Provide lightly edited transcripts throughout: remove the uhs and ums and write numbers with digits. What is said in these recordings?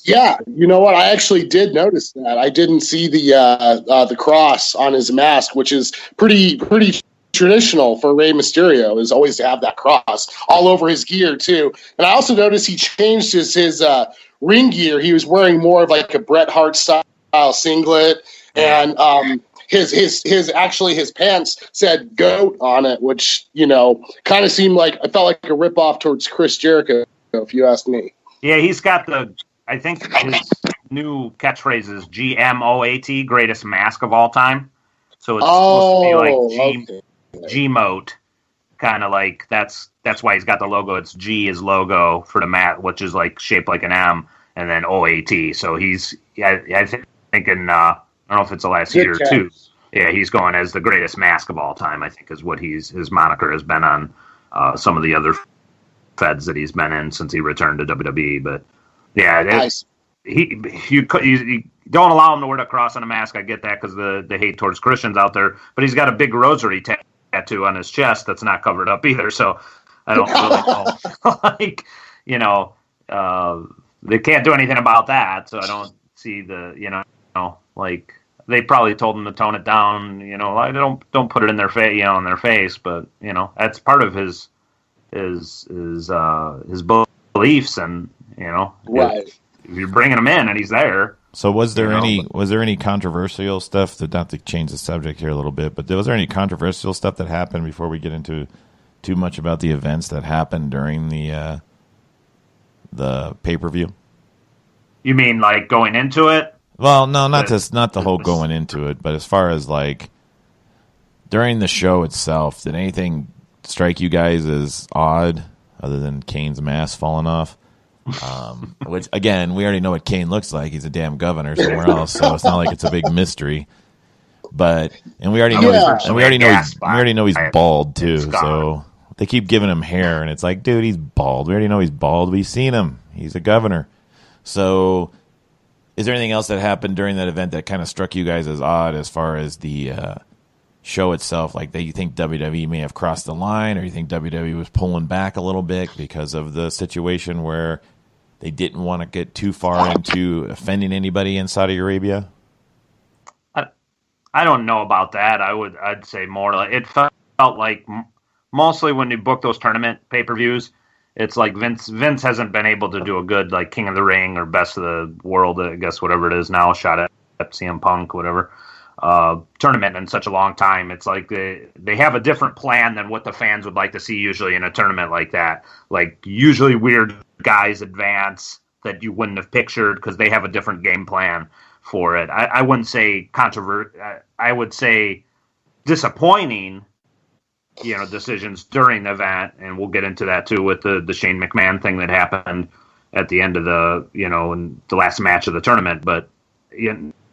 Yeah, you know what? I actually did notice that. I didn't see the cross on his mask, which is pretty traditional for Rey Mysterio. Is always to have that cross all over his gear too. And I also noticed he changed his ring gear. He was wearing more of like a Bret Hart style singlet, and his pants said "GOAT" on it, which kind of seemed like I felt like a ripoff towards Chris Jericho, if you ask me. Yeah, he's got I think his new catchphrase is GMOAT, greatest mask of all time. So it's supposed to be like G-mote, kind of like that's why he's got the logo. It's G is logo for the mat, which is like shaped like an M, and then OAT. So he's thinking I don't know if it's the last year or two. Yeah, he's going as the greatest mask of all time. I think is what his moniker has been on some of the other feds that he's been in since he returned to WWE. But yeah, nice. You don't allow him to wear the cross on a mask. I get that because the hate towards Christians out there. But he's got a big rosary tattoo on his chest that's not covered up either. So I don't really know. They can't do anything about that. So I don't see they probably told him to tone it down. Don't put it in their face. In their face. But that's part of his beliefs, and right. If you're bringing him in and he's there. So was there any controversial stuff not to change the subject here a little bit, but was there any controversial stuff that happened before we get into too much about the events that happened during the pay-per-view? You mean like going into it? Well, no, not the whole going into it, but as far as like during the show itself, did anything strike you guys as odd other than Kane's mask falling off? Which again, we already know what Kane looks like. He's a damn governor somewhere else, so it's not like it's a big mystery. But we already know he's bald too. So they keep giving him hair, and it's like, dude, he's bald. We already know he's bald. We've seen him. He's a governor. So, is there anything else that happened during that event that kind of struck you guys as odd as far as the show itself? Like, that you think WWE may have crossed the line, or you think WWE was pulling back a little bit because of the situation where they didn't want to get too far into offending anybody in Saudi Arabia? I don't know about that. I'd say more like it felt like mostly when you book those tournament pay-per-views, it's like Vince hasn't been able to do a good like King of the Ring or Best of the World, I guess whatever it is now, shot at CM Punk, whatever. Tournament in such a long time. It's like they have a different plan than what the fans would like to see usually in a tournament like that. Like usually weird guys advance that you wouldn't have pictured because they have a different game plan for it. I wouldn't say I would say disappointing, decisions during the event, and we'll get into that too with the Shane McMahon thing that happened at the end of in the last match of the tournament. But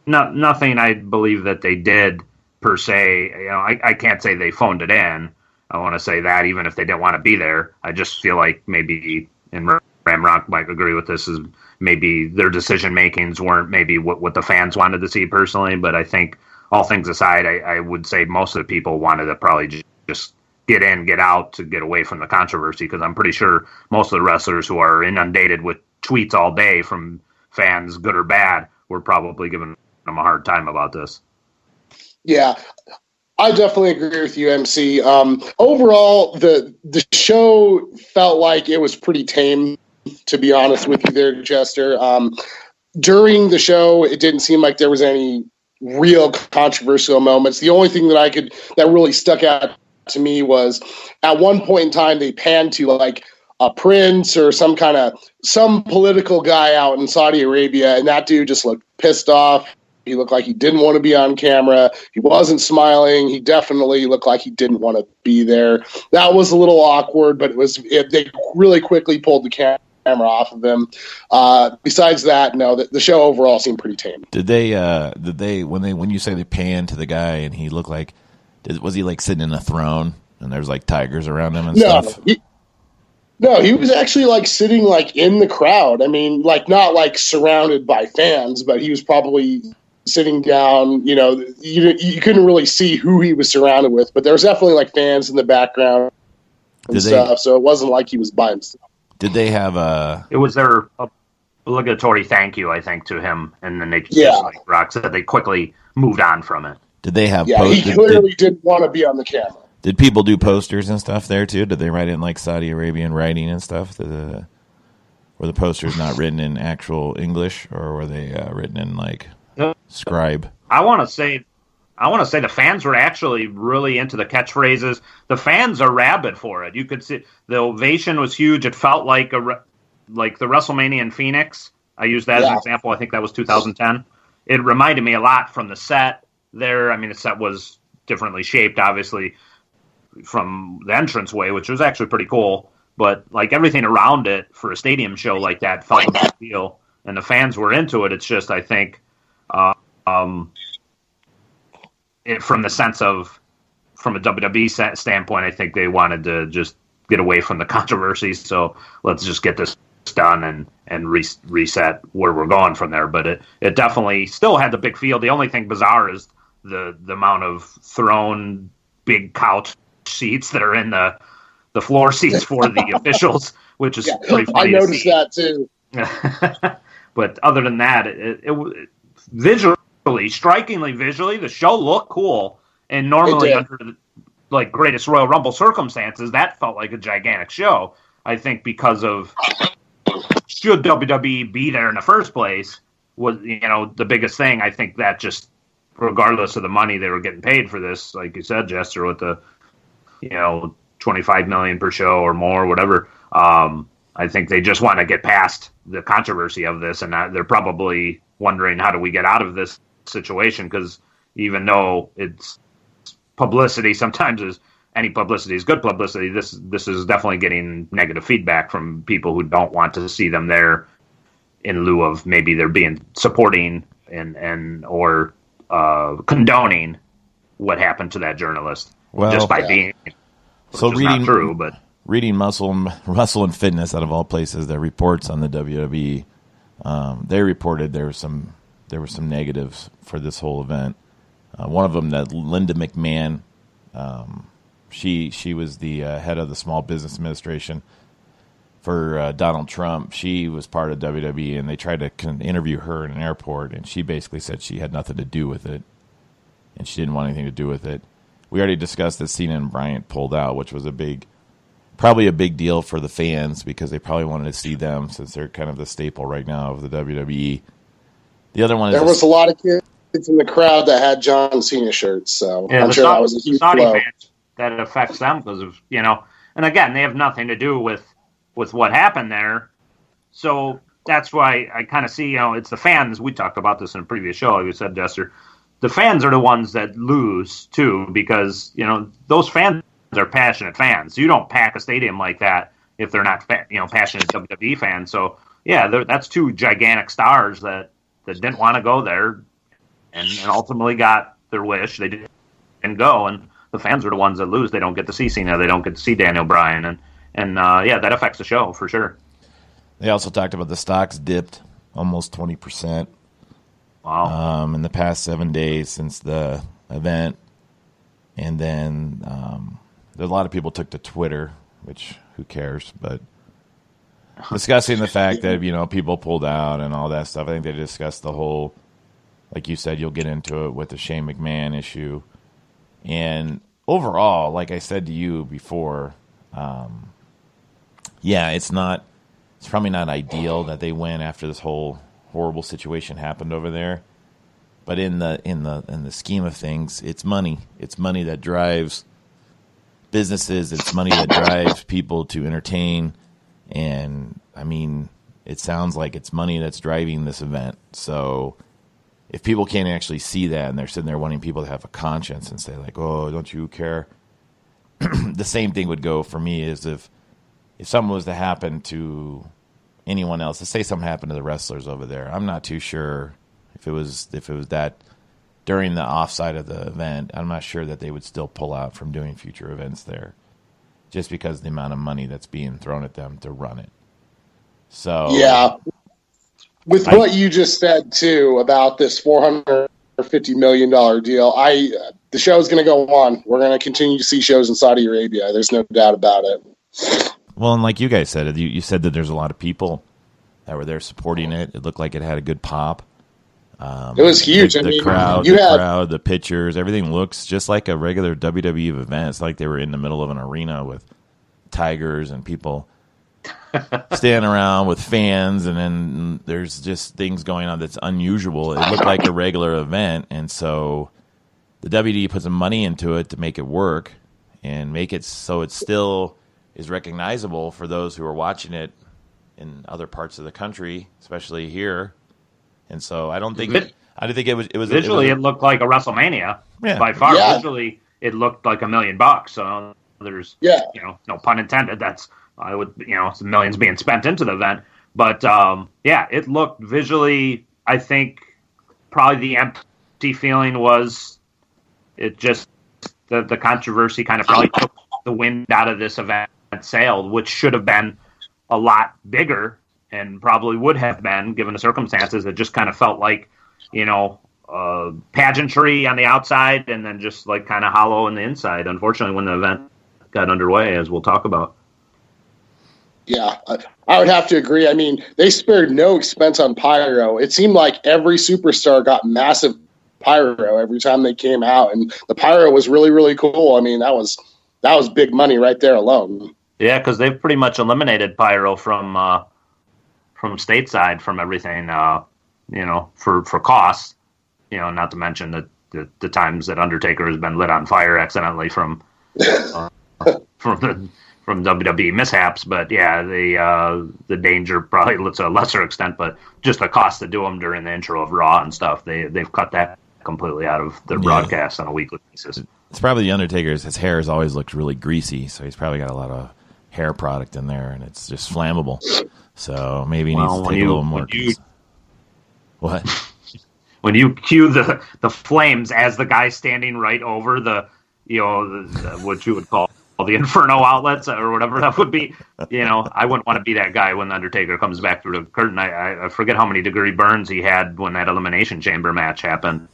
nothing I believe that they did per se. I can't say they phoned it in. I want to say that even if they didn't want to be there, I just feel like maybe, and Ramrock might agree with this, is maybe their decision makings weren't maybe what the fans wanted to see personally. But I think all things aside, I would say most of the people wanted to probably just get in, get out to get away from the controversy, because I'm pretty sure most of the wrestlers who are inundated with tweets all day from fans, good or bad, were probably giving them a hard time about this. Yeah, I definitely agree with you, MC. Overall, the show felt like it was pretty tame, to be honest with you there, Jester. During the show, it didn't seem like there was any real controversial moments. The only thing that really stuck out to me was at one point in time they panned to like a prince or some political guy out in Saudi Arabia, and that dude just looked pissed off. He looked like he didn't want to be on camera. He wasn't smiling. He definitely looked like he didn't want to be there. That was a little awkward, but they really quickly pulled the camera off of him. Besides that, no, the show overall seemed pretty tame. Did they when you say they panned to the guy and he looked like, was he like sitting in a throne and there's like tigers around him and stuff? No, he was actually like sitting like in the crowd. I mean, like not like surrounded by fans, but he was probably sitting down. You couldn't really see who he was surrounded with, but there was definitely like fans in the background and stuff. So it wasn't like he was by himself. Did they have It was their obligatory thank you, I think, to him, and then they Yeah. just like Rock said, they quickly moved on from it. Did they have? Yeah, he clearly didn't want to be on the camera. Did people do posters and stuff there too? Did they write in like Saudi Arabian writing and stuff? Were the posters not written in actual English, or were they written in like scribe? I want to say the fans were actually really into the catchphrases. The fans are rabid for it. You could see the ovation was huge. It felt like like the WrestleMania in Phoenix. I used that as an example. I think that was 2010. It reminded me a lot from the set there. I mean, the set was differently shaped, obviously, from the entranceway, which was actually pretty cool. But like everything around it for a stadium show like that felt a big deal, and the fans were into it. It's just, I think, from the sense of, from a WWE standpoint, I think they wanted to just get away from the controversy. So let's just get this done and reset where we're going from there. But it definitely still had the big field. The only thing bizarre is the amount of thrown big couch seats that are in the floor seats for the officials, which is pretty funny. I noticed that too. But other than that, it visually, strikingly visually, the show looked cool. And normally under the like greatest Royal Rumble circumstances, that felt like a gigantic show. I think because of should WWE be there in the first place was, the biggest thing. I think that just regardless of the money they were getting paid for this, like you said, Jester, with the, $25 million per show or more, whatever. I think they just want to get past the controversy of this, and they're probably wondering, how do we get out of this situation? Because even though it's publicity, sometimes any publicity is good publicity. This is definitely getting negative feedback from people who don't want to see them there, in lieu of maybe they're being supporting or condoning what happened to that journalist just by being. So reading, not true, but reading Muscle and Fitness, out of all places, that reports on the WWE, they reported there were some negatives for this whole event. One of them, that Linda McMahon, she was the head of the Small Business Administration for Donald Trump. She was part of WWE, and they tried to interview her in an airport, and she basically said she had nothing to do with it, and she didn't want anything to do with it. We already discussed that Cena and Bryant pulled out, which was probably a big deal for the fans, because they probably wanted to see them, since they're kind of the staple right now of the WWE. The other one is... There was a lot of kids in the crowd that had John Cena shirts, so I'm sure that was a huge Saudi blow. Fans, that affects them because of, and again, they have nothing to do with what happened there. So that's why I kind of see, it's the fans. We talked about this in a previous show, like you said, Jester. The fans are the ones that lose, too, because, those fans are passionate fans. You don't pack a stadium like that if they're not, passionate WWE fans. So, yeah, that's two gigantic stars that didn't want to go there and ultimately got their wish. They didn't go, and the fans are the ones that lose. They don't get to see Cena. They don't get to see Daniel Bryan. And that affects the show for sure. They also talked about the stocks dipped almost 20%. Wow. In the past 7 days since the event. And then there's a lot of people took to Twitter, which who cares, but discussing the fact that, people pulled out and all that stuff. I think they discussed the whole, like you said, you'll get into it with the Shane McMahon issue. And overall, like I said to you before, it's probably not ideal that they win after this whole horrible situation happened over there, but in the scheme of things, it's money. It's money that drives businesses. It's money that drives people to entertain, and I mean, it sounds like it's money that's driving this event. So if people can't actually see that, and they're sitting there wanting people to have a conscience and say like, "Oh, don't you care?" The same thing would go for me as if something was to happen to anyone else. Let's say something happened to the wrestlers over there. I'm not too sure if it was that during the offside of the event. I'm not sure that they would still pull out from doing future events there, just because of the amount of money that's being thrown at them to run it. So yeah, with what you just said too about this $450 million deal, the show is going to go on. We're going to continue to see shows in Saudi Arabia. There's no doubt about it. Well, and like you guys said, you said that there's a lot of people that were there supporting it. It looked like it had a good pop. It was huge. The crowd, the pictures, everything looks just like a regular WWE event. It's like they were in the middle of an arena with tigers and people standing around with fans, and then there's just things going on that's unusual. It looked like a regular event, and so the WD put some money into it to make it work and make it so it still is recognizable for those who are watching it in other parts of the country, especially here. And so I didn't think it was visually. It looked like a WrestleMania by far. Yeah. Visually, it looked like $1 million. So there's no pun intended. That's it's millions being spent into the event. But it looked visually. I think probably the empty feeling was it just the controversy kind of probably took the wind out of this event sale, which should have been a lot bigger. And probably would have been, given the circumstances. It just kind of felt like, pageantry on the outside and then just like kind of hollow on the inside, unfortunately, when the event got underway, as we'll talk about. Yeah, I would have to agree. I mean, they spared no expense on pyro. It seemed like every superstar got massive pyro every time they came out. And the pyro was really, really cool. I mean, that was big money right there alone. Yeah, because they've pretty much eliminated pyro from stateside from everything, for costs, not to mention the times that Undertaker has been lit on fire accidentally from WWE mishaps. But yeah, the danger probably to a lesser extent, but just the cost to do them during the intro of Raw and stuff, they've cut that completely out of their broadcast on a weekly basis. It's probably the Undertaker's. His hair has always looked really greasy, so he's probably got a lot of hair product in there, and it's just flammable. So maybe he needs to take a little more. What? When you cue the flames as the guy standing right over the what you would call the Inferno outlets or whatever that would be, I wouldn't want to be that guy when the Undertaker comes back through the curtain. I forget how many degree burns he had when that Elimination Chamber match happened,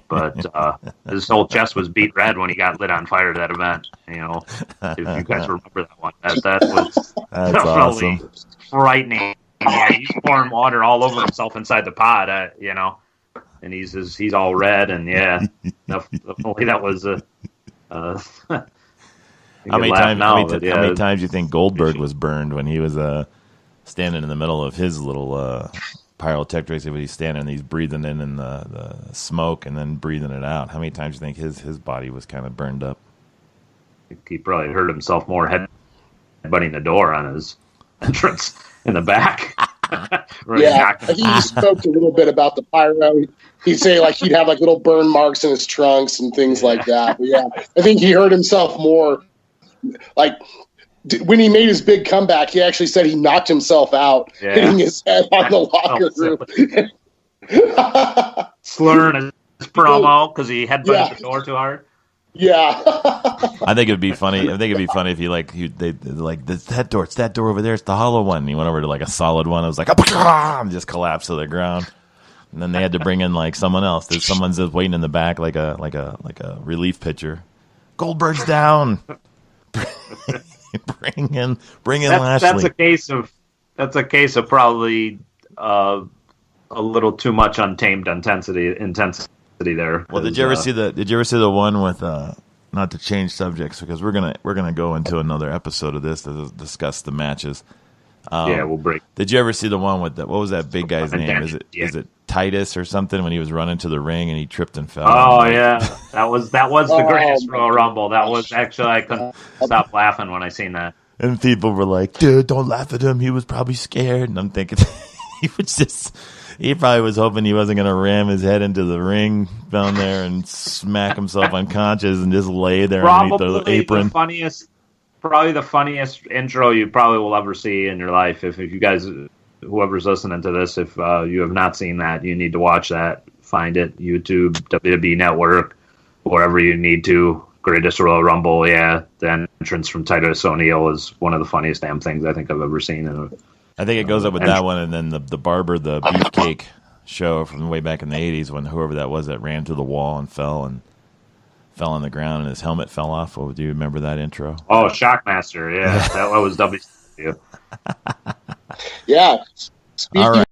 but his whole chest was beat red when he got lit on fire at that event. If you guys remember that one, that was that's definitely awesome. Frightening. Yeah, he's pouring water all over himself inside the pot, and he's all red, and definitely that was How many times do you think Goldberg was burned when he was standing in the middle of his little pyrotechnics? He's standing and he's breathing in the smoke and then breathing it out. How many times do you think his body was kind of burned up? He probably hurt himself more headbutting the door on his entrance in the back. He spoke a little bit about the pyro. He'd say he'd have little burn marks in his trunks and things like that. But I think he hurt himself more. When he made his big comeback, he actually said he knocked himself out, hitting his head on the locker room. Slurring his promo because he headbutted the door too hard. Yeah. I think it'd be funny. I think it'd be funny if that door. It's that door over there. It's the hollow one. And he went over to a solid one. It was and just collapsed to the ground. And then they had to bring in someone else. Someone's just waiting in the back like a relief pitcher. Goldberg's down. bring in Lashley. That's a case of probably a little too much untamed intensity there. Well, did you ever see the one with not to change subjects because we're gonna go into another episode of this to discuss the matches. We'll break. Did you ever see the one with what was that big guy's name? Is it Titus or something when he was running to the ring and he tripped and fell? Oh yeah, that was the greatest Royal Rumble. That was actually I couldn't stop laughing when I seen that. And people were like, "Dude, don't laugh at him. He was probably scared." And I'm thinking he probably was hoping he wasn't going to ram his head into the ring down there and smack himself unconscious and just lay there underneath the apron. Probably the funniest intro you probably will ever see in your life. If you guys, whoever's listening to this, if you have not seen that, you need to watch that. Find it, YouTube, WWE Network, wherever you need to. Greatest Royal Rumble, the entrance from Titus O'Neil is one of the funniest damn things I think I've ever seen. I think it goes up with that one, and then the Barber, the Beefcake show from way back in the 80s when whoever that was that ran to the wall and fell on the ground and his helmet fell off. Oh, do you remember that intro? Oh, Shockmaster, that was WCW. Yeah. Speaking All right.